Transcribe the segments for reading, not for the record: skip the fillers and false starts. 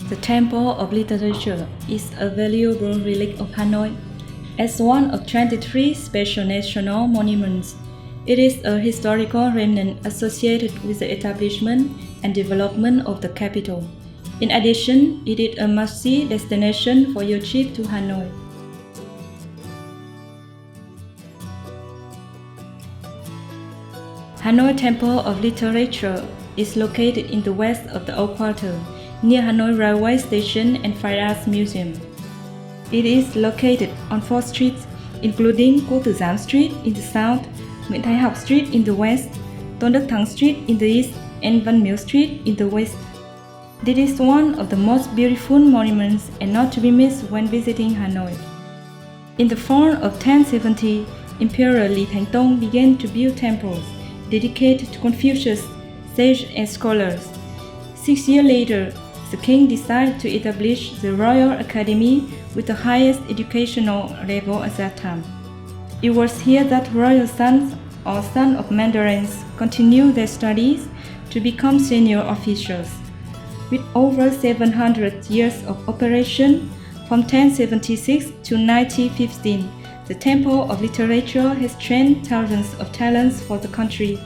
The Temple of Literature is a valuable relic of Hanoi. As one of 23 special national monuments, it is a historical remnant associated with the establishment and development of the capital. In addition, it is a must-see destination for your trip to Hanoi. Hanoi Temple of Literature is located in the west of the Old Quarter, near Hanoi Railway Station and Fine Arts Museum. It is located on 4 streets, including Quốc Tử Giám Street in the south, Nguyễn Thái Học Street in the west, Tôn Đức Thắng Street in the east, and Văn Miếu Street in the west. This is one of the most beautiful monuments and not to be missed when visiting Hanoi. In the fall of 1070, Imperial Ly Thanh Tong began to build temples dedicated to Confucius, sages and scholars. 6 years later, the king decided to establish the Royal Academy with the highest educational level at that time. It was here that royal sons or sons of mandarins continued their studies to become senior officials. With over 700 years of operation, from 1076 to 1915, the Temple of Literature has trained thousands of talents for the country.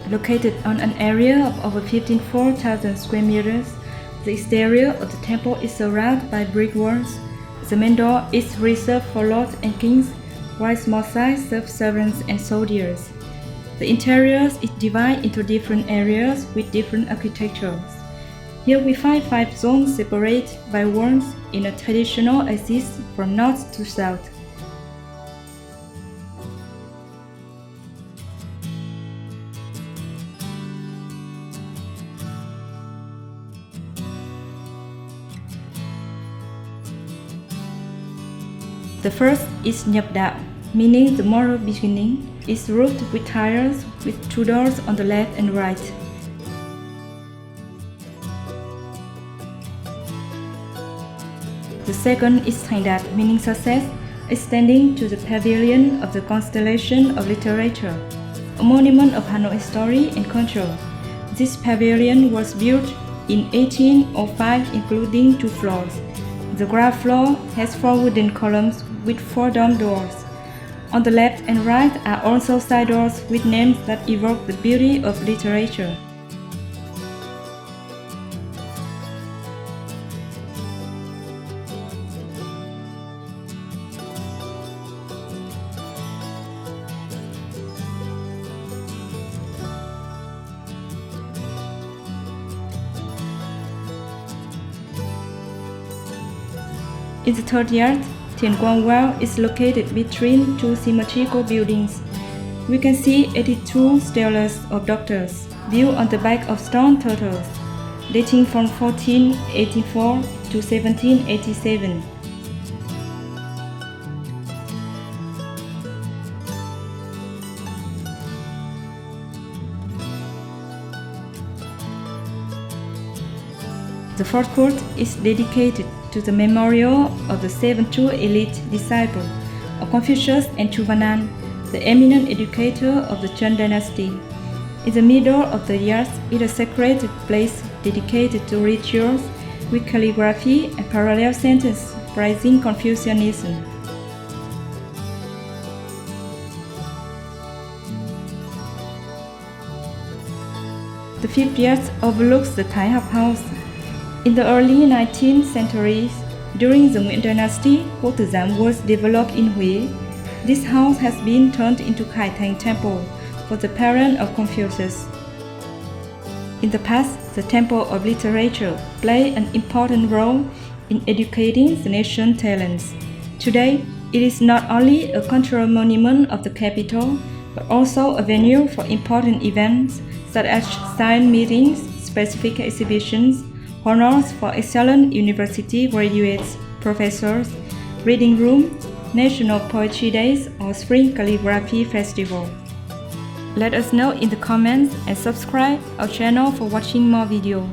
Located on an area of over 54,000 square meters, the exterior of the temple is surrounded by brick walls. The main door is reserved for lords and kings, while small sides serve servants and soldiers. The interior is divided into different areas with different architectures. Here we find 5 zones separated by walls in a traditional axis from north to south. The first is Nhap, meaning the moral beginning. It's roofed with tiles with 2 doors on the left and right. The second is Thanh, meaning success, extending to the Pavilion of the Constellation of Literature, a monument of Hanoi history and culture. This pavilion was built in 1805, including 2 floors. The ground floor has 4 wooden columns with 4 dome doors. On the left and right are also side doors with names that evoke the beauty of literature. In the third yard, Thiền Quang Well is located between 2 symmetrical buildings. We can see 82 steles of doctors built on the back of stone turtles, dating from 1484 to 1787. The fourth court is dedicated to the memorial of the 7 true elite disciples of Confucius and Chuvanan, the eminent educator of the Chun dynasty. In the middle of the yard is a sacred place dedicated to rituals with calligraphy and parallel sentences praising Confucianism. The fifth yard overlooks the Thai Hoc House. In the early 19th century, during the Nguyễn dynasty, Quốc Tử Giám was developed in Huế. This house has been turned into Khai Thành Temple for the parent of Confucius. In the past, the Temple of Literature played an important role in educating the nation's talents. Today, it is not only a cultural monument of the capital, but also a venue for important events such as science meetings, specific exhibitions, honors for excellent university graduates, professors, reading room, National Poetry Days, or Spring Calligraphy Festival. Let us know in the comments and subscribe our channel for watching more videos.